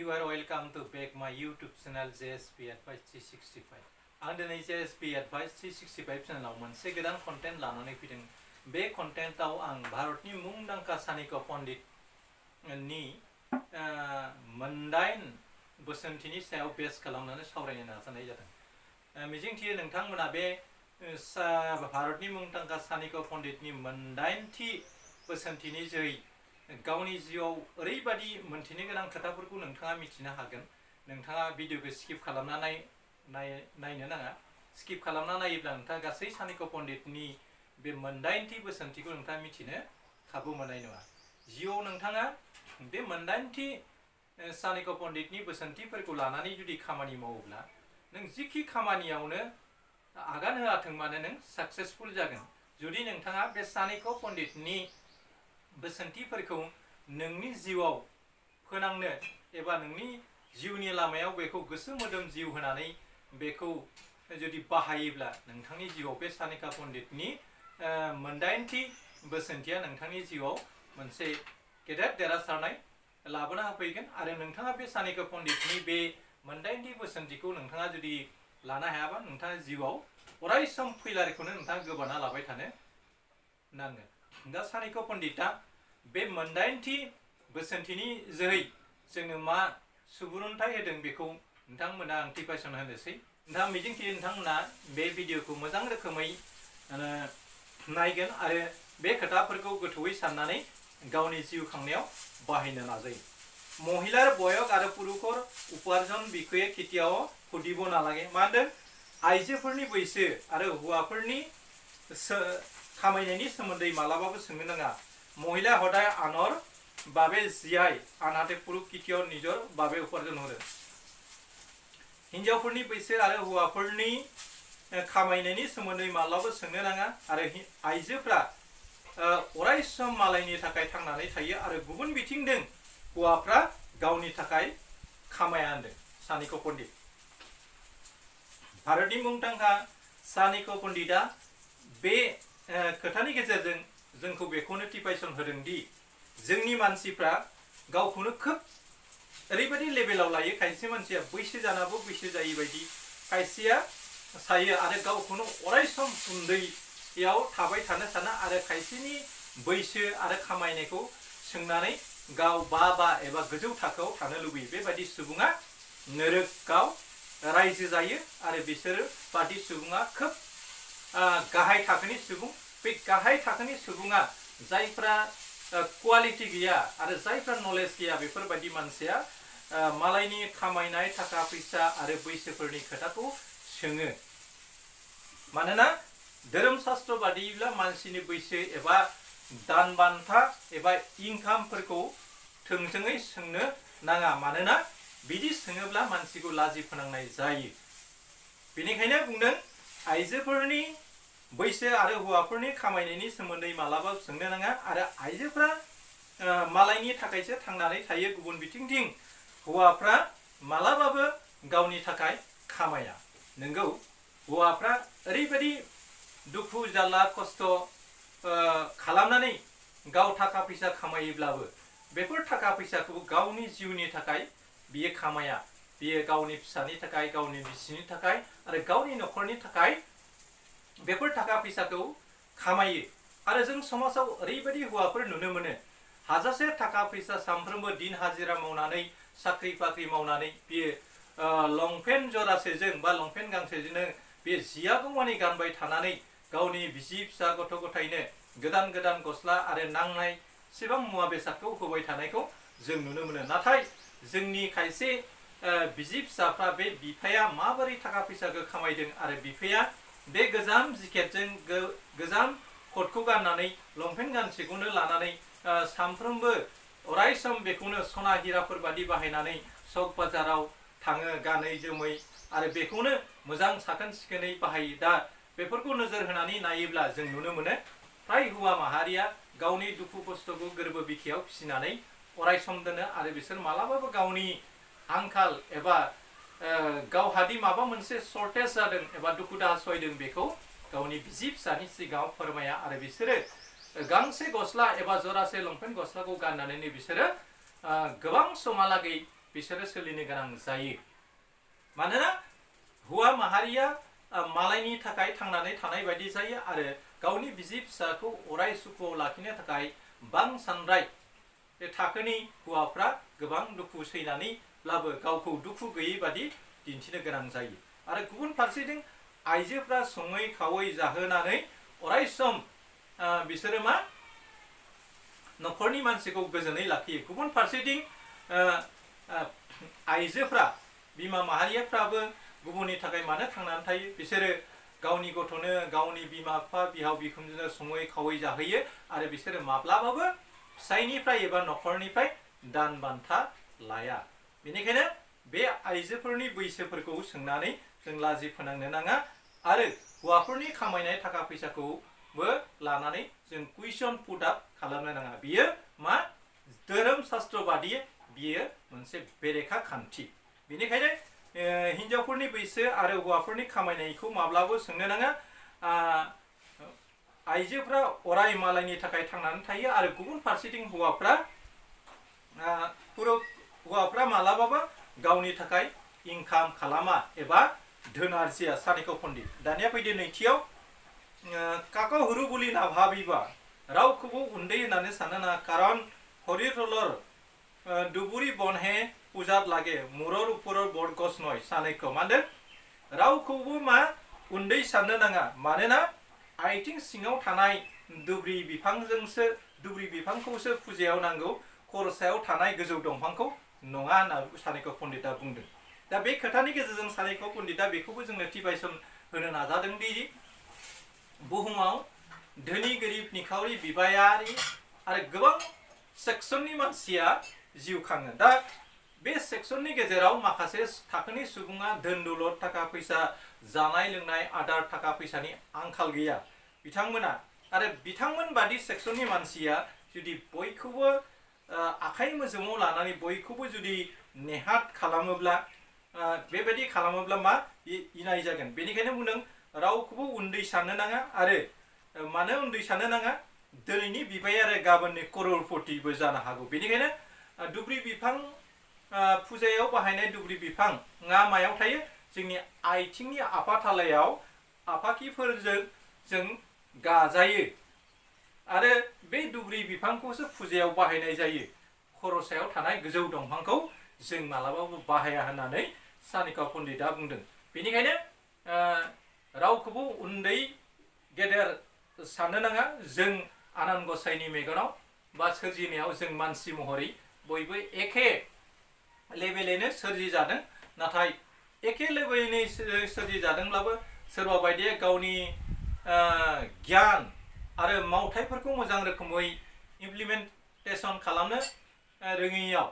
You are welcome to back my YouTube channel JSP Advice 365. आं दिनै JSP Advice 365 चेनेलाव मोनसे गोदान कन्टेन्ट लानानै फैदों। बे कन्टेन्टआव आं भारतनि मुंदांखा सानिक पण्डितनि मोनदाइन बोसोनथिनि सायाव बेस खालामनानै सावरायनो नाजानाय जादों। मिजिंथियो नोंथांमोना बे भारतनि मुंदांखा सानिक पण्डितनि मोनदाइनथि बोसोनथिनि जोहै गावनि जिउआव ओरैबादि मोनथिनो गोनां खोथाफोरखौ नोंथाङा मिथिनो हागोन। नोंथाङा भिडिअखौ स्किप खालामना नायनो नाङा। स्किप खालामना नायोब्ला नोंथाङा गासै सानिक पण्डितनि बे मोनदाइनथि बोसोनथिखौ नोंथाङा मिथिनो खाबु मोननाय नङा। जिउआव नोंथाङा बे मोनदाइनथि सानिक पण्डितनि बोसोनथिफोरखौ लानानै जुदि खामानि मावोब्ला नों जिखि खामानियावनो आगान होआथों मानो नों साक्सेसफुल जागोन। जुदि नोंथाङा बे सानिक पण्डितनि बोसोनथिफोरखौ नोंनि जिउआव फोनांनो एबा नोंनि जिउनि लामायाव बेखौ गोसो मोदोम जिउ होनानै बेखौ जुदि बाहायोब्ला नोंथांनि जिउआव बे सानिक पण्डितनि मोनदाइनथि बोसोनथिया नोंथांनि जिउआव मोनसे गेदेर देरहासारनाय लाबोना होफैगोन। आरो नोंथाङा बे सानिक पण्डितनि बे मोनदाइनथि बोसोनथिखौ नोंथाङा जुदि लानो हायाबा नोंथाङा जिउआव अरायसम फैलारिखौनो नोंथाङा गोबाना लाबाय थानो नांगोन। दा सानिक पण्डितआ बे मोनदाइनथि बोसोनथिनि जोहै जोंनो मा सुबुरुन्थाय होदों बेखौ नोंथांमोना आं टिपाइसन होनोसै। नोंथाङा मिजिंथियो नोंथांमोना बे भिडिअखौ मोजां रोखोमै नायगोन आरो बे खोथाफोरखौ गोथौयै साननानै गावनि जिउ खांनायाव बाहायनो नाजायो। महिलार बयस आरो पुरुषर उपार्जन बिखये केতিয়াव खुदिब नालागे। मा होनदों? आइजोफोरनि बैसो आरो हौवाफोरनि खामायनायनि सोमोन्दै मालाबाबो सोंनो नाङा। महिला हदाय आनर बाबे जियाय आनहाते पुरुष केতিয়াव निजर बाबे उपार्जन हरो। हिन्जावफोरनि बैसो आरो हौवाफोरनि खामायनायनि सोमोन्दै मालाबाबो सोंनो नाङा। आरो आइजोफ्रा अरायसम मालायनि थाखाय थांनानै थायो आरो गुबुन बिथिंजों हौवाफ्रा गावनि थाखाय खामाया होनदों सानिक पण्डित। भारतनि मुंदांखा सानिक पण्डितआ बे खोथानि गेजेरजों जोंखौ बेखौनो टिपाइसन होदों दि जोंनि मानसिफ्रा गावखौनो खोब ओरैबायदि लेभेलाव लायो। खायसे मानसिया बैसो जानाबो बैसो जायै बायदि खायसेया सायो आरो गावखौनो अरायसम उन्दैयाव थाबाय थानो सानो आरो खायसेनि बैसो आरो खामायनायखौ सोंनानै गाव बा एबा गोजौ थाखोआव थानो लुबैयो। बेबायदि सुबुङा नोरोगाव रायजो जायो आरो बिसोर बादि सुबुङा खोब गाहाय थाखोनि सुबुं। बे गाहाय थाखोनि सुबुङा जायफ्रा क्वालिटि गैया आरो जायफ्रा नलेज गैया बेफोरबायदि मानसिया मालायनि खामायनाय थाखा फैसा आरो बैसोफोरनि खोथाखौ सोङो। मानोना धोरोम शास्त्र बादिब्ला मानसिनि बैसो एबा दान बान्था एबा इनकामफोरखौ थोंजोङै सोंनो नाङा। मानोना बिदि सोङोब्ला मानसिखौ लाजि फोनांनाय जायो। बेनिखायनो बुंदों आइजोफोरनि बैसो आरो हौवाफोरनि खामायनायनि सोमोन्दै मालाबाबो सोंनो नाङा। आरो आइजोफ्रा मालायनि थाखायसो थांनानै थायो, गुबुन बिथिंथिं हौवाफ्रा मालाबाबो गावनि थाखाय खामाया। नोंगौ हौवाफ्रा ओरैबायदि दुखु जारला खस्थ खालामनानै गाव थाखा फैसा खामायोब्लाबो बेफोर थाखा फैसाखौ गावनि जिउनि थाखाय बियो खामाया। बियो गावनि फिसानि थाखाय, गावनि बिसिनि थाखाय आरो गावनि न'खरनि थाखाय बेफोर थाखा फैसाखौ खामायो। आरो जों समाजाव ओरैबायदि हौवाफोर नुनो मोनो हाजासे थाखा फैसा सानफ्रोमबो दिन हाजिरा मावनानै साख्रि बाख्रि मावनानै बियो लंपेन्ट जरासेजों बा लंपेन्ट गांसेजोंनो बे जियागौमानि गानबाय थानानै गावनि बिसि फिसा गथ' गथायनो गोदान गोदान गस्ला आरो नांनाय सेबां मुवा बेसादखौ होबाय थानायखौ जों नुनो मोनो। नाथाय जोंनि खायसे बिसि फिसाफ्रा बे बिफाया माबोरै थाखा फैसाखौ खामायदों आरो बिफाया बे गोजाम जिकेटजों गोजाम कटखौ गाननानै लंपेन्ट गानसेखौनो लानानै सानफ्रोमबो अरायसम बेखौनो सना हिराफोर बादि बाहायनानै सक बाजाराव थाङो गानै जोमै आरो बेखौनो मोजां साखोन सिखोनै बाहायो। दा बेफोरखौ नोजोर होनानै नायोब्ला जों नुनो मोनो फ्राय हौवा माहारिया गावनि दुखु खस्थ'खौ गोरबो बिखायाव फिसिनानै अरायसम दोनो आरो बिसोर मालाबाबो गावनि आंखाल एबा गावहादि माबा मोनसे सर्टेज जादों एबा दुखु दाहा सहायदों बेखौ गावनि बिसि फिसानि सिगाङाव फोरमाया। आरो बिसोरो गांसे गस्ला एबा जरासे लंपेन्ट गस्लाखौ गाननानैनो बिसोरो गोबां समहालागै बिसोरो सोलिनो गोनां जायो। मानोना हौवा माहारिया मालायनि थाखाय थांनानै थानाय बायदि जायो आरो गावनि बिसि फिसाखौ अराय सुखुआव लाखिनो थाखाय बांसानद्राय बे थाखोनि हौवाफ्रा गोबां दुखु सैनानैब्लाबो गावखौ दुखु गैयै बादि दिन्थिनो गोनां जायो। आरो गुबुन फारसेथिं आइजोफ्रा सङै खावै जाहोनानै अराय सम बिसोरो मा न'खरनि मानसिखौ गोजोनै लाखियो। गुबुन फारसेथिं आइजोफ्रा बिमा माहारियाफ्राबो गुबुननि थाखाय मानो थांनानै थायो? बिसोरो गावनि गथ'नो गावनि बिमा बिफा बिहाव बिखुनजोनो सङै खावै जाहोयो आरो बिसोरो माब्लाबाबो फिसायनिफ्राय एबा न'खरनिफ्राय दान बान्था लाया। बेनिखायनो बे आइजोफोरनि बैसोफोरखौ सोंनानै जों लाजि फोनांनो नाङा आरो हौवाफोरनि खामायनाय थाखा फैसाखौबो लानानै जों कुइसन पुट आप खालामनो नाङा। बियो मा धोरोम शास्त्र बादियै बियो मोनसे बेरेखा खान्थि। बेनिखायनो हिनजावफोरनि बैसो आरो हौवाफोरनि खामायनायखौ माब्लाबो सोंनो नाङा। आइजोफ्रा अराय मालायनि थाखाय थांनानै थायो आरो गुबुन फारसेथिं हौवाफ्रा मालाबाबो गावनि थाखाय इनकाम खालामा एबा धोन आरजिया। सानिको पण्डित। दानिया फैदो नैथियाव, काको हुरु बुलि ना भाबिबा रावखौबो उन्दै होननानै साननो नाङा। कारन हरिथलर दुबुरि बनहे पुजात लागे मुरर उपरर बट गस नय। सानैखौ मा होनदों? रावखौबो मा उन्दै साननो नाङा, मानोना आथिं सिङाव थानाय दुब्रि बिफांखौसो फुजायाव नांगौ, खरसायाव थानाय गोजौ दंफांखौ नङा होनना सानिको पण्डितआ बुंदों। दा बे खोथानि गेजेरजों सानिको पण्डितआ बेखौबो जोंनो टिपाइसन होनो नाजादों दि बुहुमाव धोनि गोरिब निखावरि बिबायारि आरो गोबां सेक्सननि मानसिया जिउ खाङो। दा बे सेक्सननि गेजेराव माखासे थाखोनि सुबुङा धोन दौलत थाखा फैसा जानाय लोंनाय आदार थाखा फैसानि आंखाल गैया बिथांमोना। आरो बिथांमोन बादि सेक्सननि मानसिया जुदि बयखौबो आखाइ मोजोमाव लानानै बयखौबो जुदि नेहाथ खालामोब्ला बेबायदि खालामोब्ला मा इनाय जागोन। बेनिखायनो बुंदों रावखौबो उन्दै साननो नाङा। आरो मानो उन्दै साननो नाङा? दिनैनि बिबाय आरो गाबोननि कररपतिबो जानो हागौ। बेनिखायनो दुब्रि बिफां फुजायाव बाहायनाय दुब्रि बिफाङा मायाव थायो? जोंनि आथिंनि आफाथालायाव आफाखिफोरजों जों गाजायो आरो बे दुब्रि बिफांखौसो फुजायाव बाहायनाय जायो। खरसायाव थानाय गोजौ दंफांखौ जों मालाबाबो बाहाया होननानै सानिको पण्डितआ बुंदों। बेनिखायनो रावखौबो उन्दै गेदेर साननो नाङा। जों आनान गसाइनि मेगनाव बा सोरजिनायाव जों मानसि महरै बयबो एखे लेभेलैनो सोरजिजादों। नाथाय एखे लेभेलैनो सोरजिजादोंब्लाबो सोरबा बायदिया गावनि गियान आरो मावथाइफोरखौ मोजां रोखोमै इमप्लिमेन्टेसन खालामनो रोङैयाव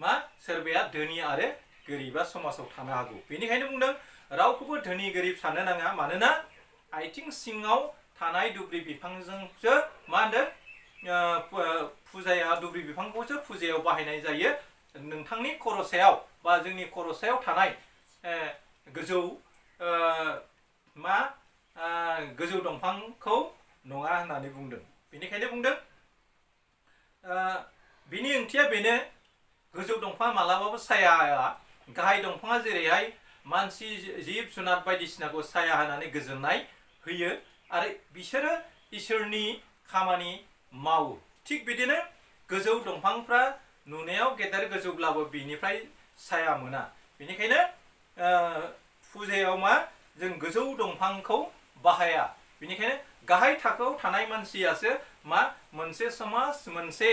मा सोरबाया धोनि आरो गोरिबा समाजाव थानो हागौ। बेनिखायनो बुंदों रावखौबो धोनि गोरिब साननो नाङा, मानोना आथिं सिङाव थानाय दुब्रि बिफांजोंसो मा होनदों फुजाया दुब्रि बिफांखौसो फुजायाव बाहायनाय जायो। नोंथांनि खरसायाव बा जोंनि खरसायाव थानाय गोजौ गोजौ दंफांखौ नङा होननानै बुंदों। बेनिखायनो बुंदों बिनि ओंथिया बेनो, गोजौ दंफाङा मालाबाबो साया। गाहाय दंफाङा जेरैहाय मानसि जिब जुनार बायदिसिनाखौ साया होनानै गोजोननाय होयो आरो बिसोरो इसोरनि खामानि मावो। थिग बिदिनो गोजौ दंफांफ्रा नुनायाव गेदेर गोजौब्लाबो बिनिफ्राय साया मोना। बेनिखायनो फुजायाव मा जों गोजौ दंफांखौ बाहाया। बेनिखायनो गाहाय थाखोआव थानाय मानसियासो मा मोनसे समाज मोनसे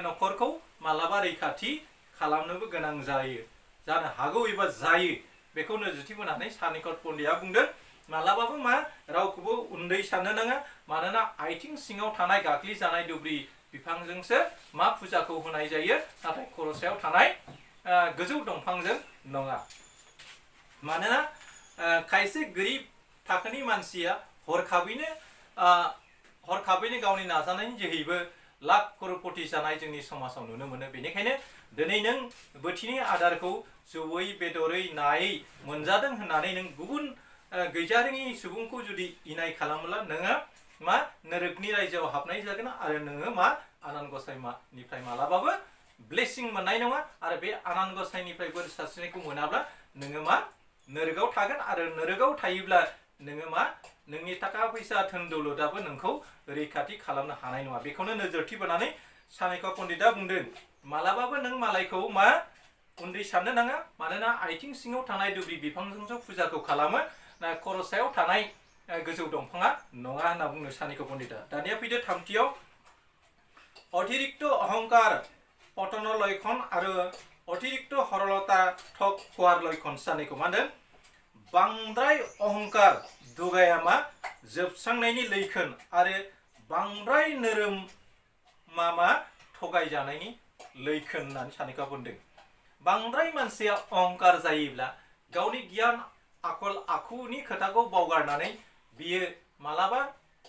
न'खरखौ मालाबा रैखाथि खालामनोबो गोनां जानो हागौ एबा जायो। बेखौ नोजोरथि बोनानै सानिको पण्डितआ बुंदों मालाबाबो मा रावखौबो उन्दै साननो नाङा, मानोना आथिं सिङाव थानाय गाग्लिजानाय दुब्रि बिफांजोंसो मा फुजाखौ होनाय जायो, नाथाय खरसायाव थानाय गोजौ दंफांजों नङा। मानोना खायसे गोरिब थाखोनि मानसिया हरखाबैनो गावनि नाजानायनि जोहैबो लाख करपति जानाय जोंनि समाजाव नुनो मोनो। बेनिखायनो दिनै नों बोथिनै आदारखौ जौयै बेदरै नायै मोनजादों होननानै नों गुबुन गैजारोङि सुबुंखौ जुदि इनाय खालामोब्ला नोङो मा नोरकनि रायजोआव हाबनाय जागोन आरो नोङो मा आनान गसाइनिफ्राय मालाबाबो ब्लेसिं मोननाय नङा आरो बे आनान गसाइनिफ्राय बोर सारस्रिनायखौ मोनाब्ला नोङो मा नोरगाव थागोन आरो नोरगाव थायोब्ला नोङो मा नोंनि थाखा फैसा धोन दौलताबो नोंखौ रैखाथि खालामनो हानाय नङा। बेखौनो नोजोरथि बोनानै सानेका पण्डिता बुंदों मालाबाबो नों मालायखौ मा उन्दै साननो नाङा, मानोना आथिं सिङाव थानाय दुब्रि बिफांजोंसो फुजाखौ खालामो, ना खर' सायाव थानाय गोजौ दंफाङा नङा होनना बुंनो सानेका पण्डिता। दानिया फैदो थामथियाव अतिरिक्त अहंकार पतन लक्षण आरो अतिरिक्त हरलता ठग खवार लक्षण सानैखौ मा होनदों बांद्राय अहंकार दुगाया मा जोबस्रांनायनि लैखोन आरो बांद्राय नोरोम मा थगायजानायनि लैखोन होननानै सानेका बुंदों। बांद्राय मानसिया अहंकार जायोब्ला गावनि गियान आखल आखुनि खोथाखौ बावगारनानै बियो मालाबा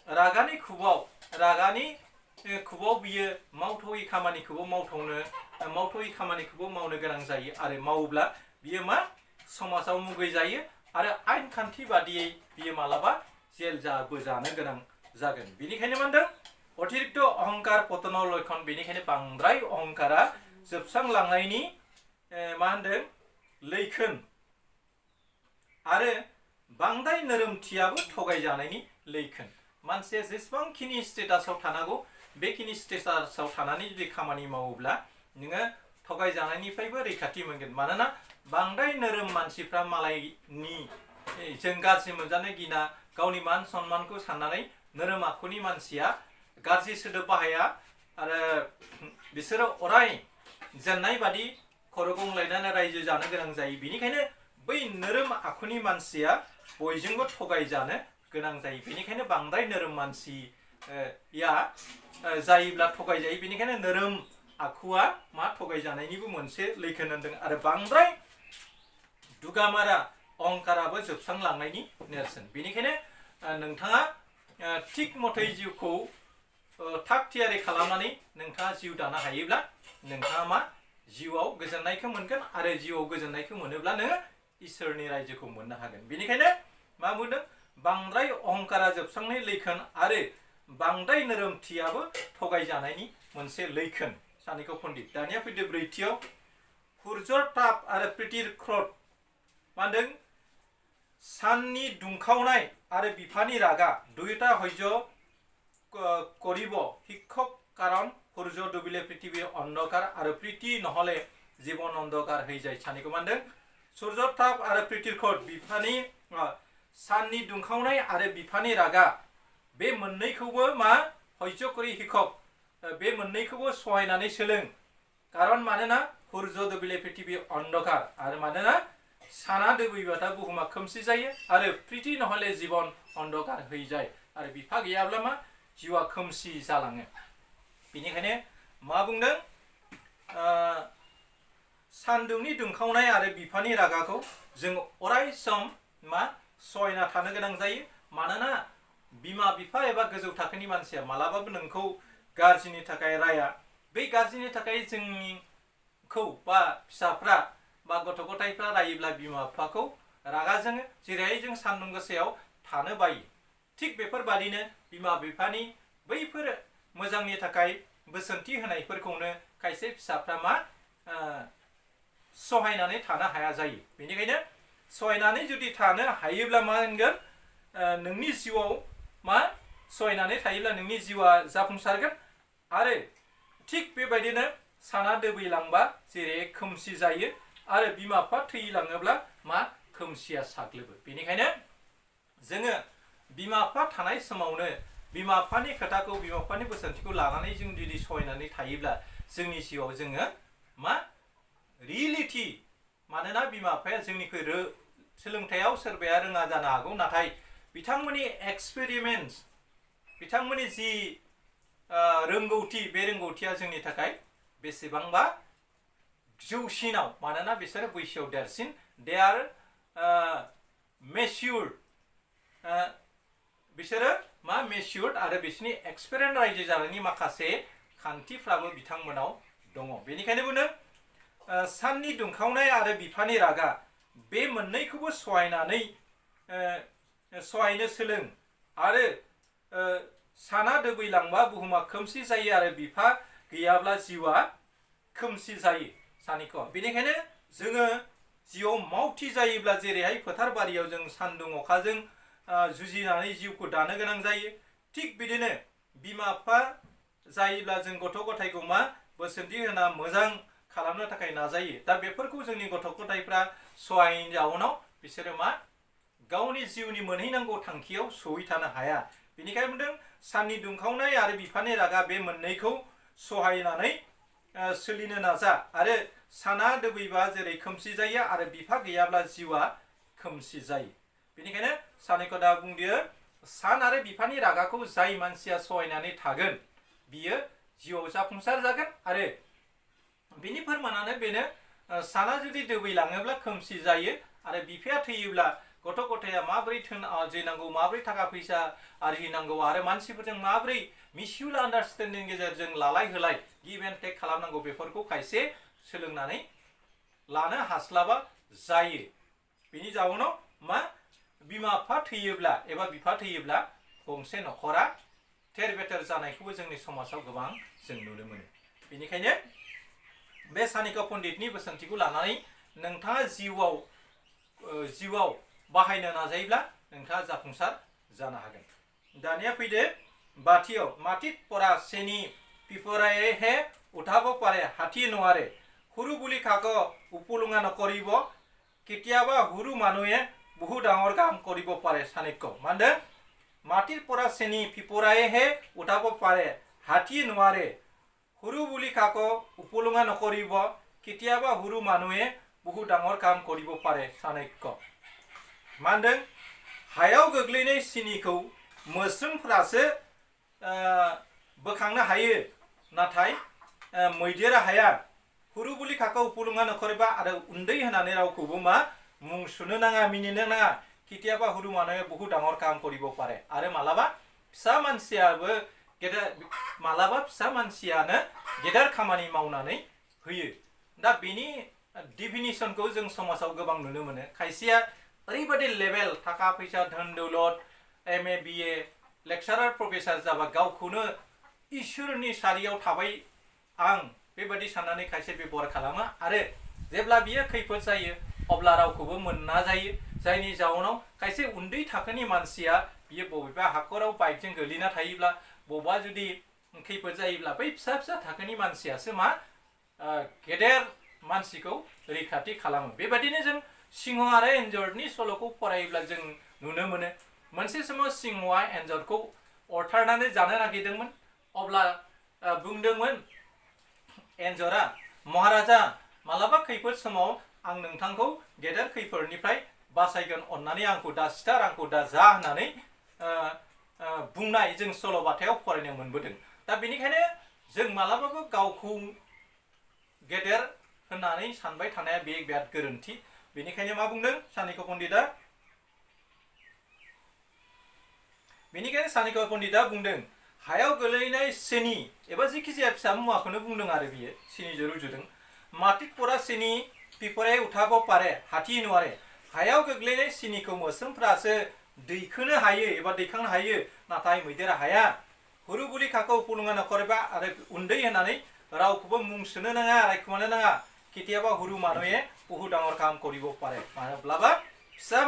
रागानि खुबाव बियो मावथावै खामानिखौबो मावनो गोनां जायो आरो मावोब्ला बियो मा समाजाव मुगै जायो आरो आयेन खान्थि बादियै बियो मालाबा जेल जानो गोनां जागोन। बेनिखायनो मा होनदों अतिरिक्त अहंकार पतन लक्षण, बेनिखायनो बांद्राय अहंकारा जोबस्रांलांनायनि मा होनदों लैखोन आरो बांद्राय नोरोमथियाबो थगायजानायनि लैखोन। मानसिया जेसेबांखिनि स्टेटासाव थानांगौ बेखिनि स्टेटासाव थानानै जुदि खामानि मावोब्ला नोङो थगायजानायनिफ्रायबो रैखाथि मोनगोन। मानोना बांद्राय नोरोम मानसिफ्रा मालायनि जों गाज्रि मोनजानो गिना गावनि मान सन्मानखौ साननानै नोरोम आखुनि मानसिया गाज्रि सोदोब बाहाया आरो बिसोरो अराय जेननाय बादि खर' गंलायनानै रायजो जानो गोनां जायो। बेनिखायनो बै नोरोम आखुनि मानसिया बयजोंबो थगायजानो गोनां जायो। बेनिखायनो बांद्राय नोरोम मानसिया जायोब्ला थगायजायो। बेनिखायनो नोरोम आखुआ मा थगायजानायनिबो मोनसे लैखोन होनदों आरो बांद्राय दुगामारा अहंकाराबो जोबस्रांलांनायनि नेरसोन। बेनिखायनो नोंथाङा थिग मथै जिउखौ थाग थियारि खालामनानै नोंथाङा जिउ दानो हायोब्ला नोंथाङा मा जिउआव गोजोननायखौ मोनगोन आरो जिउआव गोजोननायखौ मोनोब्ला नोङो इसोरनि रायजोखौ मोननो हागोन। बेनिखायनो मा बुंदों बांद्राय अहंकारा जोबस्रांनाय लैखोन आरो बांद्राय नोरोमथियाबो थगायजानायनि मोनसे लैखोन सानेका पण्डित। दानिया फैदो ब्रैथियाव हुर्जर ताप आरो प्रीतिर क्रोध। मा होनदों साननि दुंखावनाय आरो बिफानि रागा दुयोटा हय्य करिब शिक्षक कारण সূৰ্য ডুবিলে পৃথিৱীৰ অন্ধকাৰ আৰু প্ৰীতি নহলে জীৱন অন্ধকাৰ হৈ যায়। सानैखौ मा होनदों সূৰ্যৰ ताप आरो प्रीतिर क्रोध बिफानि साननि दुंखावनाय आरो बिफानि रागा बे मोननैखौबो मा हय्य करि शिक्षक बे मोननैखौबो सहायनानै सोलों। कारण मानोना সূৰ্য ডুবিলে পৃথিৱীৰ অন্ধকাৰ आरो मानोना साना दोबैबाथाय बुहुमा खोमसि जायो आरो प्रीति নহলে जीवन अंधकार হৈ যায় आरो बिफा गैयाब्ला मा जिउआ खोमसि जालाङो। बेनिखायनो मा बुंदों सान्दुंनि दुंखावनाय आरो बिफानि रागाखौ जों अराय सम मा सहायना थानो गोनां जायो। मानोना बिमा बिफा एबा गोजौ थाखोनि मानसिया मालाबाबो नोंखौ गाज्रिनि थाखाय राया। बै गाज्रिनि थाखाय जोंखौ बा फिसाफ्रा बा गथ' गथायफ्रा रायोब्ला बिमा बिफाखौ रागा जोङो, जेरैहाय जों सान्दुं गोसायाव थानो बायो। थिग बेफोरबादिनो बिमा बिफानि बैफोर मोजांनि थाखाय बोसोनथि होनायफोरखौनो खायसे फिसाफ्रा मा सहायनानै थानो हाया जायो। बेनिखायनो सहायनानै जुदि थानो हायोब्ला मा होनगोन नोंनि जिउआव मा सहायनानै थायोब्ला नोंनि जिउआ जाफुंसारगोन आरो थिग बेबायदिनो साना दोबैलांबा जेरै खोमसि जायो आरो बिमा बिफा थैलाङोब्ला मा खोमसिया साग्लोबो। बेनिखायनो जोङो बिमा बिफा थानाय समावनो बिमा बिफानि खोथाखौ बिमा बिफानि बोसोनथिखौ लानानै जों जुदि सहायनानै थायोब्ला जोंनि जिउआव जोङो मा रियेलिटि, मानोना बिमा बिफाया जोंनिख्रुइ सोलोंथायाव सोरबाया रोङा जानो हागौ, नाथाय बिथांमोननि एक्सपेरिमेन्ट्स बिथांमोननि जि रोंगौथि बे रोंगौथिया जोंनि थाखाय बेसेबांबा जौसिनाव, मानोना बिसोरो बैसोआव देरसिन, दे आर मेच्युर्ड, बिसोरो मा मेच्युर्ड आरो बिसोरनि एक्सपेरियेन्स रायजो जानायनि माखासे खान्थिफ्राबो बिथांमोनाव दङ। बेनिखायनो बुंदों साननि दुंखावनाय आरो बिफानि रागा बे मोननैखौबो सहायनो सोलों आरो साना दोबैलांबा बुहुमा खोमसि जायो आरो बिफा गैयाब्ला जिउआ खोमसि जायो सानिख' बेनिखायनो जोङो जिउआव मावथि जायोब्ला जेरैहाय फोथार बारियाव जों सान्दुं अखाजों जुजिनानै जिउखौ दानो गोनां जायो थिग बिदिनो बिमा बिफा जायोब्ला जों गथ' गथायखौ मा बोसोनथि होना मोजां खालामनो थाखाय नाजायो दा बेफोरखौ जोंनि गथ' गथायफ्रा सहायैनि जाउनाव बिसोरो मा गावनि जिउनि मोनहैनांगौ थांखियाव सहैथानो हाया बेनिखायनो बुंदों साननि दुंखावनाय आरो बिफानि रागा बे मोननैखौ सहायनानै सोलिनो नाजा आरो साना दोबैबा जेरै खोमसि जायो आरो बिफा गैयाब्ला जिउआ खोमसि जायो बेनिखायनो सानिखौ दा बुंदो सान आरो बिफानि रागाखौ जाय मानसिया सहायनानै थागोन बियो जिउआव जाफुंसार जागोन आरो बिनि फोरमानानो बेनो साना जुदि दोबैलाङोब्ला खोमसि जायो आरो बिफाया थैयोब्ला गथ' गथाया माबोरै धोन आरजिनांगौ माबोरै थाखा फैसा आरजिनांगौ आरो मानसिफोरजों माबोरै मिसुअल आन्डारस्टेन्डिंनि गेजेरजों लालाय होलाय गिभ एन्ड टेक खालामनांगौ बेफोरखौ खायसे सोलोंनानै लानो हास्लाबा जायो बेनि जाउनाव मा बिमा बिफा थैयोब्ला एबा बिफा थैयोब्ला गंसे न'खरा थेर बेथेर जानायखौबो जोंनि समाजाव गोबां जों नुनो मोनो बेनिखायनो बे सानिका पण्डितनि बोसोनथिखौ लानानै नोंथाङा जिउआव बाहायनो नाजायोब्ला नोंथाङा जाफुंसार जानो हागोन दानिया फैदो बाथियाव माटित परा सेनि पिपराये हे उठाब पारे हाथी नोवारे हुरु बुली खाक उपलुङा नकरिब केতিয়াबा हुरु मानुहे बहु डाঙर काम करिब पारे सानिक्य मा होनदों माटित परा सेनि पिपराये हे उठाब पारे हाथी नोवारे हुरु बुली खाक उपलुङा नकरिब केতিয়াबा हुरु मानुहे बहु डाঙर काम करिब पारे सानिक्य मा होनदों हायाव गोग्लैनाय सिनिखौ मोस्रोमफोरासो बोखांनो हायो नाथाय मैदेरा हाया हुरु बुली खाखौ उपलुङा नखरबा आरो उन्दै होनानै रावखौबो मा मुं सुनो नाङा मिनिनो नाङा केতিয়াबा हुरु माने बहु डाঙर काम करिब पारे आरो मालाबा फिसा मानसियाबो गेदेर खामानि मावनानै होयो दा बेनि डिफिनिसनखौ जों समाजाव गोबां नुनो मोनो खायसेया ओरैबायदि लेभेल थाखा फैसा धोन दौलत MA BA लेक्चारार प्रफेसार जाबा गावखौनो इसोरनि सारियाव थाबाय आं बेबायदि साननानै खायसे बेबहार खालामो आरो जेब्ला बियो खैफोद जायो अब्ला रावखौबो मोनना जायो जायनि जाउनाव खायसे उन्दै थाखोनि मानसिया बियो बबेबा हाखराव बाइकजों गोलैना थायोब्ला बबेबा जुदि खैफोद जायोब्ला बै फिसा फिसा थाखोनि मानसियासो मा गेदेर मानसिखौ रैखाथि खालामो बेबायदिनो जों सिंह आरो एन्जरनि सल'खौ फरायोब्ला जों नुनो मोनो मोनसे समाव सिंहआ एन्जरखौ अरथारनानै जानो नागिरदोंमोन अब्ला बुंदोंमोन एन्जरा महाराजा मालाबा खैफोद समाव आं नोंथांखौ गेदेर खैफोदनिफ्राय बासायगोन अन्नानै आंखौ दा सिथार आंखौ दा जा होननानै बुंनाय जों सल'बाथायाव फरायनो मोनबोदों दा बेनिखायनो जों मालाबाबो गावखौ गेदेर होननानै सानबाय थानाया बे बिराद गोरोन्थि बेनिखायनो मा बुंदों सानिका पण्डिता बुंदों हायाव गोलैनाय सिनि एबा जिखि जाया फिसा मुवाखौनो बुंदों आरो बियो सिनिजों रुजुदों माटित परा सिनि पिपराये उठाब पारे हाथी नोवारे हायाव गोग्लैनाय सिनिखौ मोस्रोमफ्रासो दैखोनो हायो एबा दैखांनो हायो नाथाय मैदेरा हाया हुरु बुली खाखौ उपलुङा नखरबा आरो उन्दै होननानै रावखौबो मुं सुनो नाङा रायखुमानो नाङा केতিয়াबा हुरु मानुहे बहु डाঙर काम करिब पारे माब्लाबा फिसा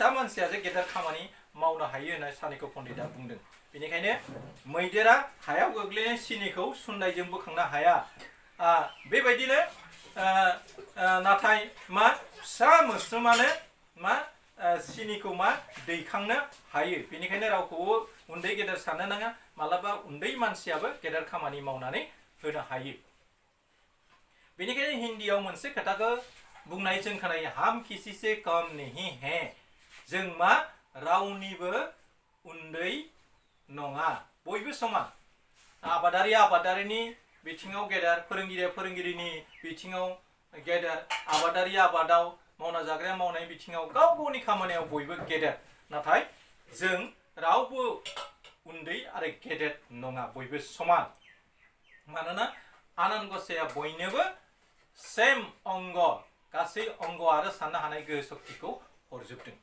मानसियासो गेदेर खामानि मावनो हायो होनना सानिका पण्डिता बुंदों बेनिखायनो मैदेरा हायाव गोग्लैनाय सिनिखौ सुन्दायजों बोखांनो हाया बेबायदिनो नाथाय मा फिसा मोस्रोमानो मा सिनिखौ मा दैखांनो हायो बेनिखायनो रावखौबो उन्दै गेदेर साननो नाङा मालाबा उन्दै मानसियाबो गेदेर खामानि मावनानै होनो हायो बेनिखायनो हिन्दीयाव मोनसे खोथाखौ बुंनाय जों खोनायो हम किसी से कम नहीं है जों मा रावनिबो उन्दै नङा बयबो समान आबादारिनि बिथिङाव गेदेर फोरोंगिरिनि बिथिङाव गेदेर आबादारि आबादाव मावना जाग्राया मावनाय बिथिङाव गाव गावनि खामानियाव बयबो गेदेर नाथाय जों रावबो उन्दै आरो गेदेर नङा बयबो समान मानोना आनान गसाइया बयनोबो सेम अंग गासै अंग आरो साननो हानाय गोहो शक्तिखौ हरजोबदों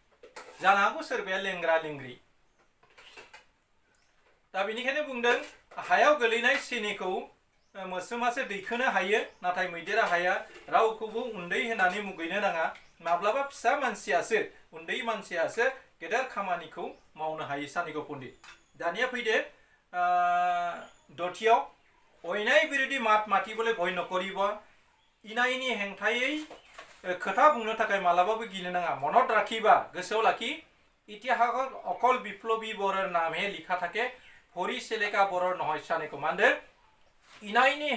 जानो हागौ सोरबाया लेंग्रा लेंग्रि दा बेनिखायनो बुंदों हायाव गोलैनाय सिनिखौ मोस्रोमासो दैखोनो हायो नाथाय मैदेरा हाया रावखौबो उन्दै होननानै मुगैनो नाङा माब्लाबा फिसा मानसियासो उन्दै मानसियासो गेदेर खामानिखौ मावनो हायो सानिको पण्डित दानिया फैदो दथियाव अयनाय बिरोधी मात मातिबोले भय नकरिब इनायनि हेंथायै खोथा बुंनो थाखाय मालाबाबो गिनो नाङा मनत राखिबा गोसोआव लाखि इतिहासत अकल बिप्लबी बरर नामहे लिखा थाके हरि सेलेका बरर নহয় सानिको मानदो इनायनि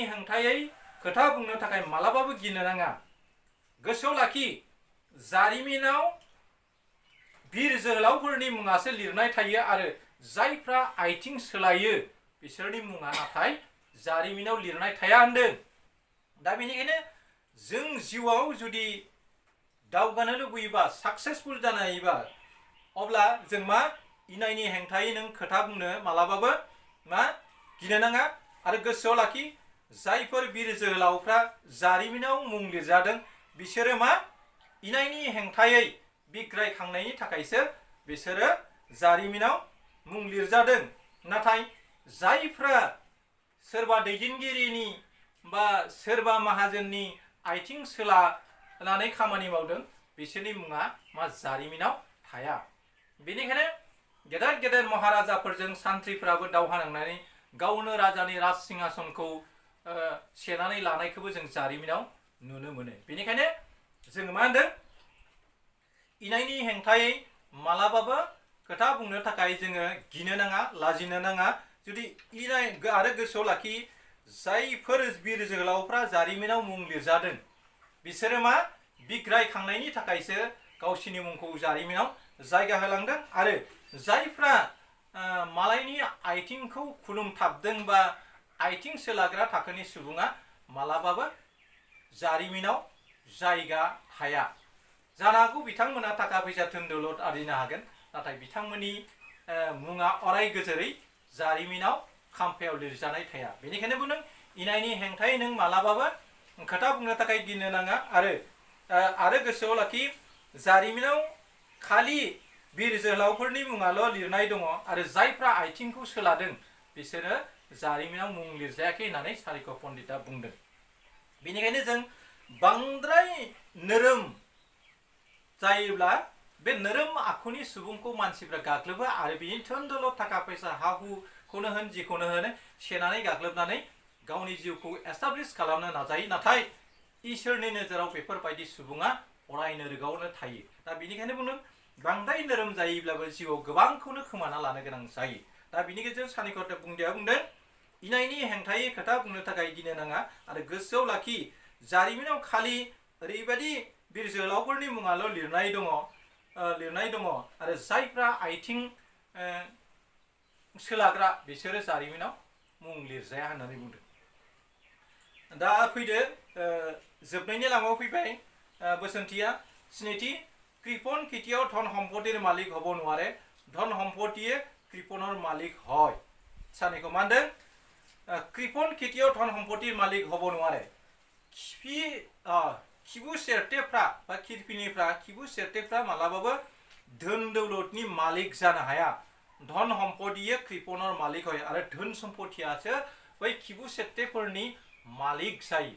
हेंथायै खोथा बुंनो थाखाय मालाबाबो गिनो नाङा गोसोआव लाखि जारिमिनाव बीर जोहोलावफोरनि मुङासो लिरनाय थायो आरो जायफ्रा आइथिं सोलायो बिसोरनि मुङा नाथाय जारिमिनाव लिरनाय थाया होनदों दा बेनिखायनो जों जिउआव जुदि दावगानो लुबैयोबा साक्सेसफुल जानो हायोबा अब्ला जों मा इनायनि हेंथायै नों खोथा बुंनो मालाबाबो मा गिनो नाङा आरो गोसोआव लाखि जायफोर बीर जोहोलावफ्रा जारिमिनाव मुं लिरजादों बिसोरो मा इनायनि हेंथायै बिग्रायखांनायनि थाखायसो बिसोरो जारिमिनाव मुं लिरजादों नाथाय जायफ्रा सोरबा दैदेनगिरिनि बा सोरबा माहाजोननि आइथिं सोलानानै खामानि मावदों बिसोरनि मुङा मा जारिमिनाव थाया बेनिखायनो गेदेर गेदेर महाराजाफोरजों सान्थ्रिफ्राबो दावहा नांनानै गावनो राजानि राज सिंहासनखौ सेनानै लानायखौबो जों जारिमिनाव नुनो मोनो बेनिखायनो जों मा होनदों इनायनि हेंथायै मालाबाबो खोथा बुंनो थाखाय जोङो गिनो नाङा लाजिनो नाङा जुदि इनाय आरो गोसोआव लाखि जायफोर बीर जोहोलावफ्रा जारिमिनाव मुं लिरजादों बिसोरो मा बिग्रायखांनायनि थाखायसो गावसिनि मुंखौ जारिमिनाव जायगा होलांदों आरो जायफ्रा मालायनि आइथिंखौ खुलुमथाबदों बा आइथिं सोलाग्रा थाखोनि सुबुङा मालाबाबो जारिमिनाव जायगा थाया जानो हागौ बिथांमोना थाखा फैसा धोन दौलत आरजिनो हागोन नाथाय बिथांमोननि मुङा अराय गोजोरै जारिमिनाव खाम्फायाव लिरजानाय थाया बेनिखायनो बुंदों इनायनि हेंथायै नों मालाबाबो खोथा बुंनो थाखाय गिनो नाङा आरो गोसोआव लाखि जारिमिनाव खालि बीर जोहोलावफोरनि मुङाल' लिरनाय दङ आरो जायफ्रा आइथिंखौ सोलादों बिसोरो जारिमिनाव मुं लिरजायाखै होननानै सारिको पण्डितआ बुंदों बेनिखायनो जों बांद्राय नोरोम जायोब्ला बे नोरोम आखुनि सुबुंखौ मानसिफ्रा गाग्लोबो आरो बिनि धोन दौलत थाखा फैसा हा हुखौनो होन जिखौनो होन सेनानै गाग्लोबनानै गावनि जिउखौ एस्टाब्लिश खालामनो नाजायो नाथाय इसोरनि नोजोराव बेफोरबायदि सुबुङा अराय नोरोगावनो थायो दा बेनिखायनो बुंदों बांद्राय नोरोम जायोब्लाबो जिउआव गोबांखौनो खोमाना लानो गोनां जायो दा बिनि गेजेराव सानिको बुंनाया बुंदों इनायनि हेंथायै खोथा बुंनो थाखाय गिनो नाङा आरो गोसोआव लाखि जारिमिनाव खालि ओरैबायदि बीर जोहोलावफोरनि मुङाल' लिरनाय दङ आरो जायफ्रा आइथिं सोलाग्रा बिसोरो जारिमिनाव मुं लिरजाया होननानै बुंदों दा फैदो जोबनायनि लामायाव फैबाय बोसोनथिया स्निथि कृपन खेतियाव धन सम्पत्तिर मालिक हब নোৱাৰে धन सम्पत्तिये कृपনৰ मालिक হয় सानिको मा होनदों कृपन खेतियाव धन सम्पत्तिर मालिक हब নোৱাৰে खिबु सेरतेफ्रा बा खिरफिनिफ्रा खिबु सेरतेफ्रा मालाबाबो धोन दौलतनि मालिक जानो हाया धन सम्पत्तिये कृपনৰ मालिक হয় आरो धोन सम्पत्तियासो बै खिबु सेरतेफोरनि मालिक जायो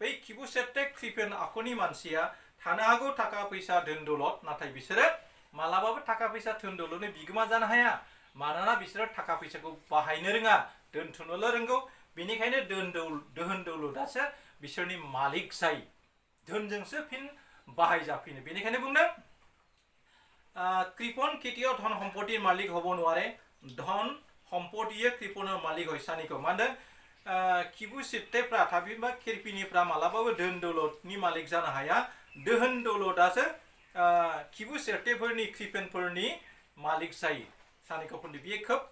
बै खिबु सेरते कृपन आखुनि मानसिया थानो हागौ थाखा फैसा धोन दौलत नाथाय बिसोरो मालाबाबो थाखा फैसा धोन दौलतनि बिगोमा जानो हाया मानोना बिसोरो थाखा फैसाखौ बाहायनो रोङा दोनथुमनोल' रोंगौ बेनिखायनो दोहोन दौलतआसो बिसोरनि मालिक जायो धोनजोंसो फिन बाहायजाफिनो बेनिखायनो बुंदों कृपन खेतियाव धन सम्पत्तिर मालिक हब নোৱাৰে धन सम्पत्तिये कृपনৰ मालिक হয় सानिको मा होनदों खिबु सेरतेफ्रा थामहिनबा खिरफिनिफ्रा मालाबाबो धोन दौलतनि मालिक जानो हाया दोहोन दौलतआसो खिबु सेरतेफोरनि कृपनफोरनि मालिक जायो सानिको पण्डित बेयो खोब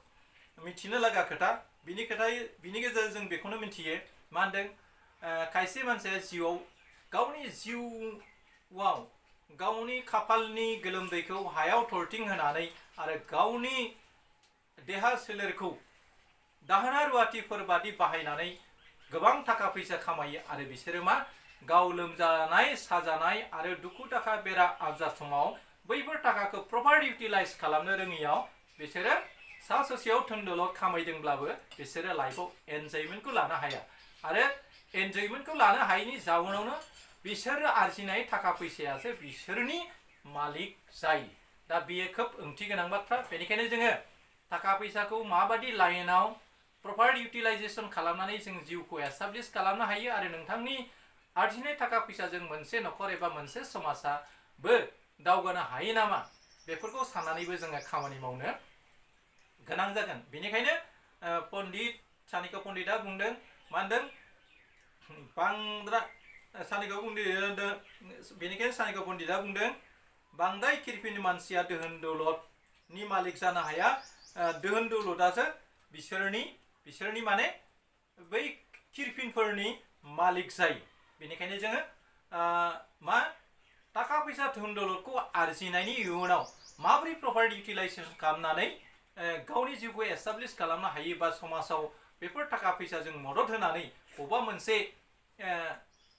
मिथिनो लागा खोथा बिनि गेजेरजों जों बेखौनो मिथियो मा होनदों खायसे मानसिया जिउआव गावनि जिउआव गावनि खाफालनि गोलोमदैखौ हायाव थरथिं होनानै आरो गावनि देहा सोलेरखौ दाहोना रुवाथिफोर बादि बाहायनानै गोबां थाखा फैसा खामायो आरो बिसोरो मा गाव लोमजानाय साजानाय आरो दुखु दाखा बेरा आजार समाव बैफोर थाखाखौ प्रपार इउटिलाइज खालामनो रोङियाव बिसोरो सा ससेयाव धोन दौलत खामायदोंब्लाबो बिसोरो लाइफआव एनजयमेन्टखौ लानो हाया आरो एनजयमेन्टखौ लानो हायैनि जाउनावनो बिसोरो आरजिनाय थाखा फैसायासो बिसोरनि मालिक जायो। दा बेयो खोब ओंथि गोनां बाथ्रा। बेनिखायनो जोङो थाखा फैसाखौ माबादि लाइनाव प्रपार इउटिलाइजेसन खालामनानै जों जिउखौ एस्टाब्लिश खालामनो हायो आरो नोंथांनि आरजिनाय थाखा फैसाजों मोनसे नखर एबा मोनसे समाजाबो दावगानो हायो नामा बेफोरखौ साननानैबो जोङो खामानि मावनो गोनां जागोन। बेनिखायनो पण्डित चाणक्य पण्डितआ बुंदों मा होनदों बांद्राय चाणक्य पण्डितआ बेनिखायनो चाणक्य पण्डितआ बुंदों बांद्राय खिरफिनि मानसिया दोहोन दौलतनि मालिक जानो हाया। दोहोन दौलतासो बिसोरनि माने बै खिरफिनफोरनि मालिक जायो। बेनिखायनो जोङो मा थाखा फैसा धोन दौलतखौ आरजिनायनि इयुनाव माबोरै प्रपार इउटिलाइजेसन खालामनानै गावनि जिउखौ एस्टाब्लिश खालामनो हायो बा समाजाव बेफोर थाखा फैसाजों मदद होनानै बबेबा मोनसे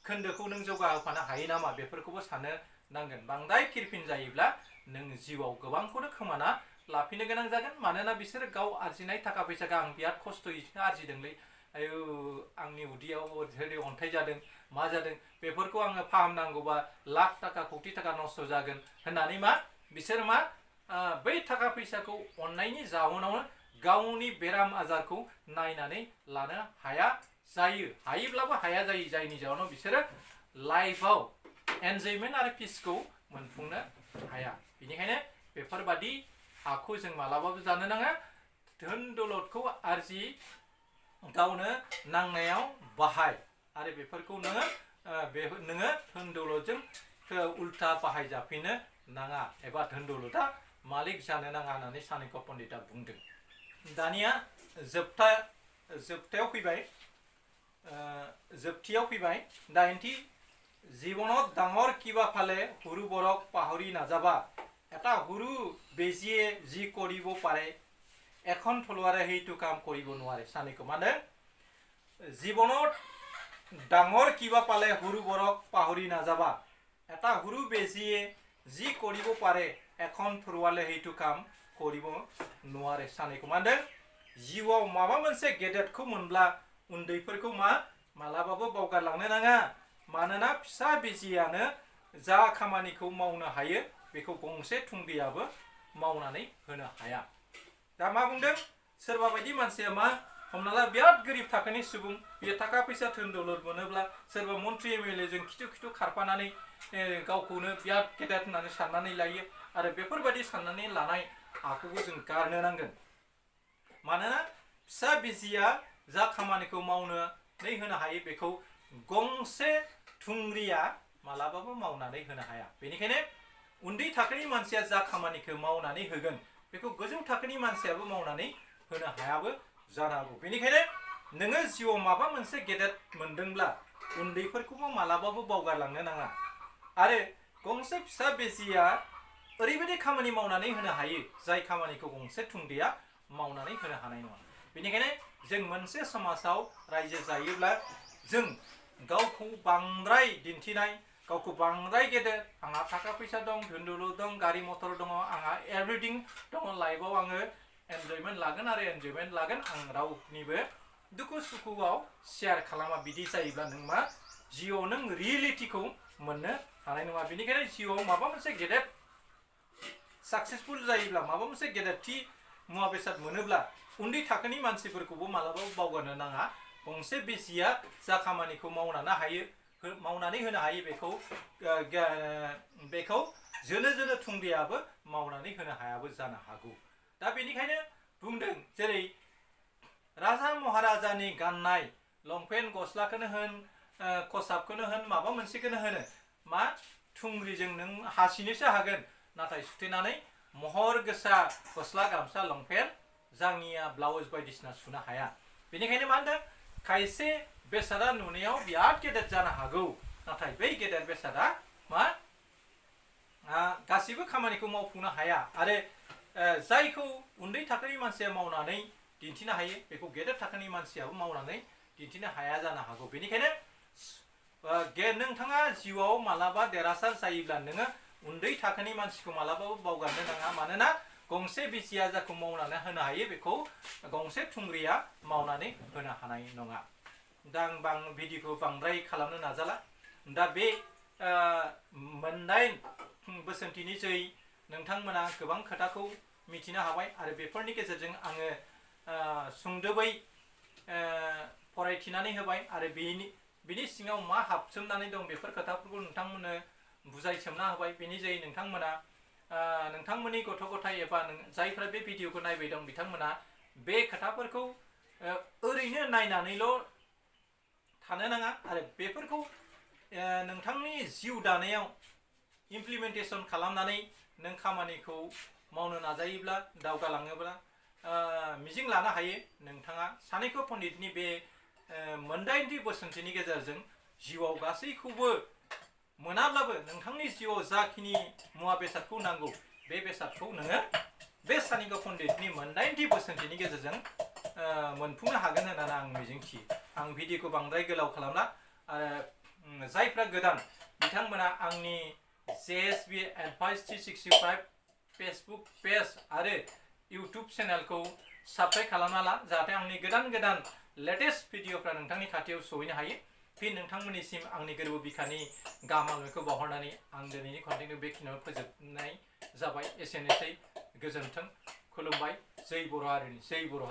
खोन्दोखौ नों जौगाहोफानो हायो नामा बेफोरखौबो साननो नांगोन। बांद्राय खिरफिन जायोब्ला नों जिउआव गोबांखौनो खोमाना लाफिननो गोनां जागोन। मानोना बिसोरो गाव आरजिनाय थाखा फैसाखौ आं बिराद खस्थ'यैसो आरजिदोंलै, आयु आंनि उदैयाव ओरै अन्थाइ जादों मा जादों बेफोरखौ आङो फाहामनांगौबा लाख थाखा कौटि थाखा नस्थ' जागोन होननानै बिसोर बै थाखा फैसाखौ अननायनि जाहोनावनो गावनि बेराम आजारखौ नायनानै लानो हाया जायो। हायोब्लाबो हाया जायो, जायनि जाहोनाव बिसोरो लाइफआव एनजयमेन्ट आरो पिसखौ मोनफुंनो हाया। बेनिखायनो बेफोरबादि आखु जों मालाबाबो जानो नाङा। धोन दौलतखौ आरजि, गावनो नांनायाव बाहाय आरो बेफोरखौ नोङो धोन दौलतजों उल्था बाहायजाफिननो नाङा एबा धोन दौलता मालिक जानो नाङा होननानै चाणक्य पण्डितआ बुंदों। दानिया जोबथियाव फैबाय 90 জীৱনত ডাঙৰ কিবা ফালে সৰু বৰক পাহৰি নাযাবা। এটা সৰু বেজীয়ে যি কৰিব পাৰে এখন থলুৱাৰে সেইটো কাম কৰিব নোৱাৰে। চাণক্য মানে জীৱনত ডাঙৰ কিবা পালে সৰু বৰক পাহৰি নাযাবা। এটা সৰু বেজীয়ে যি কৰিব পাৰে এখন থলুৱালে সেইটো কাম কৰিব নোৱাৰে। চাণক্য মানে जिउआव माबा मोनसे गेदेरखौ मोनब्ला उन्दैफोरखौ मालाबाबो बावगारलांनो नाङा। मानोना फिसा बिजियानो जा खामानिखौ मावनो हायो बेखौ गंसे थुंग्रियाबो मावनानै होनो हाया। दा मा बुंदों सोरबा बायदि मानसिया हमना ला बिराद गोरिब थाखोनि सुबुं, बियो थाखा फैसा धोन दौलत मोनोब्ला सोरबा मन्त्रि एमएलए जों खिथु खारफानानै गावखौनो बिराद गेदेर होननानै साननानै लायो आरो बेफोरबायदि साननानै लानाय आखुखौ जों गारनो नांगोन। मानोना फिसा बिजिया जा खामानिखौ मावनानै होनो हायो बेखौ गंसे थुंग्रिया मालाबाबो मावनानै होनो हाया। बेनिखायनो उन्दै थाखोनि मानसिया जा खामानिखौ मावनानै होगोन बेखौ गोजौ थाखोनि मानसियाबो मावनानै होनो हायाबो जानो हागौ। बेनिखायनो नोङो जिउआव माबा मोनसे गेदेर मोनदोंब्ला उन्दैफोरखौबो मालाबाबो बावगारलांनो नाङा। आरो गंसे फिसा बिजिया ओरैबायदि खामानि मावनानै होनो हायो जाय खामानिखौ गंसे थुंग्रिया मावनानै होनो हानाय नङा। बेनिखायनो जों मोनसे समाजाव रायजो जायोब्ला जों गावखौ बांद्राय दिन्थिनाय, गावखौ बांद्राय गेदेर, आंहा थाखा फैसा दं, धोन दौलत दं, गारि मटर दङ, आंहा एभ्रिथिं दङ, लाइफआव आङो एनजयमेन्ट लागोन आरो एनजयमेन्ट लागोन, आं रावनिबो दुखु सुखुआव शेयार खालामा, बिदि जायोब्ला नों जिउआव नों रियेलिटिखौ मोननो हानाय नङा। बेनिखायनो जिउआव माबा मोनसे गेदेर साक्सेसफुल जायोब्ला, माबा मोनसे गेदेरथि मुवा बेसाद मोनोब्ला उन्दै थाखोनि मानसिफोरखौबो मालाबाबो बावगारनो नाङा। गंसे बिजिया जा खामानिखौ मावनानै होनो हायो बेखौ जोनो थुंग्रियाबो मावनानै होनो हायाबो जानो हागौ। दा बेनिखायनो बुंदों जेरै राजा महाराजानि गाननाय लंपेन्ट गस्लाखौनो होन, खसाबखौनो होन, माबा मोनसेखौनो होनो थुंग्रिजों नों हासिनोसो हागोन, नाथाय सुथेनानै महर गोसा गस्ला गामसा लंपेन्ट जाङिया ब्लाउज बायदिसिना सुनो हाया। बेनिखायनो मा होनदों खायसे बेसादा नुनायाव बिराद गेदेर जानो हागौ, नाथाय बै गेदेर बेसादा गासिबो खामानिखौ मावफुंनो हाया। आरो जायखौ उन्दै थाखोनि मानसिया मावनानै दिन्थिनो हायो बेखौ गेदेर थाखोनि मानसियाबो मावनानै दिन्थिनो हाया जानो हागौ। बेनिखायनो नोंथाङा जिउआव मालाबा देरहासार जायोब्ला नोङो उन्दै थाखोनि मानसिखौ मालाबाबो बावगारनो नाङा। मानोना गंसे बिसिया जाखौ मावनानै होनो हायो बेखौ गंसे थुंग्रिया मावनानै होनो हानाय नङा। दा आं भिडिअखौ बांद्राय खालामनो नाजाला। दा बे मोनदाइन बोसोनथिनि जै नोंथांमोना गोबां खोथाखौ मिथिनो हाबाय आरो बेफोरनि गेजेरजों आङो सुंदोबै फरायथिनानै होबाय आरो बिनि सिङाव मा हाबसोमनानै दं बेफोर खोथाफोरखौ नोंथांमोननो बुजायसोमना होबाय। बेनि जै नोंथांमोना नोंथांमोननि गथ' गथाय एबा जायफ्रा बे भिडिअखौ नायबाय दं बिथांमोना बे खोथाफोरखौ ओरैनो नायनानैल' थानो नाङा आरो बेफोरखौ नोंथांनि जिउ दानायाव इमप्लिमेन्टेसन खालामनानै नों खामानिखौ मावनो नाजायोब्ला दावगालाङोब्ला मिजिं लानो हायो नोंथाङा सानैको पण्डितनि बे मोनदाइनथि बोसोनथिनि गेजेरजों जिउआव गासैखौबो मोनाब्लाबो नोंथांनि जिउआव जाखिनि मुवा बेसादखौ नांगौ बे बेसादखौ नोङो बे सानैको पण्डितनि मोनदाइनथि बोसोनथिनि गेजेरजों मोनफुंनो हागोन होननानै आं मिजिंथियो। आं भिडिअखौ बांद्राय गोलाव खालामला आरो जायफ्रा गोदान बिथांमोना आंनि JSB Advice 365 फेसबुक पेज आरो इउटुब चेनेलखौ साबस्क्राइब खालामना ला जाहाथे आंनि गोदान लेटेस्ट भिडिअफ्रा नोंथांनि खाथियाव सहैनो हायो। फिन नोंथांमोननिसिम आंनि गोरबो बिखानि गाहाम हामलायनायखौ बावहरनानै आं दिनैनि कन्टेन्टखौ बेखिनियाव फोजोबनाय जाबाय। एसेनोसै, गोजोन्थों, खुलुमबाय। जै बर' हारिनि, जै बर' हारि।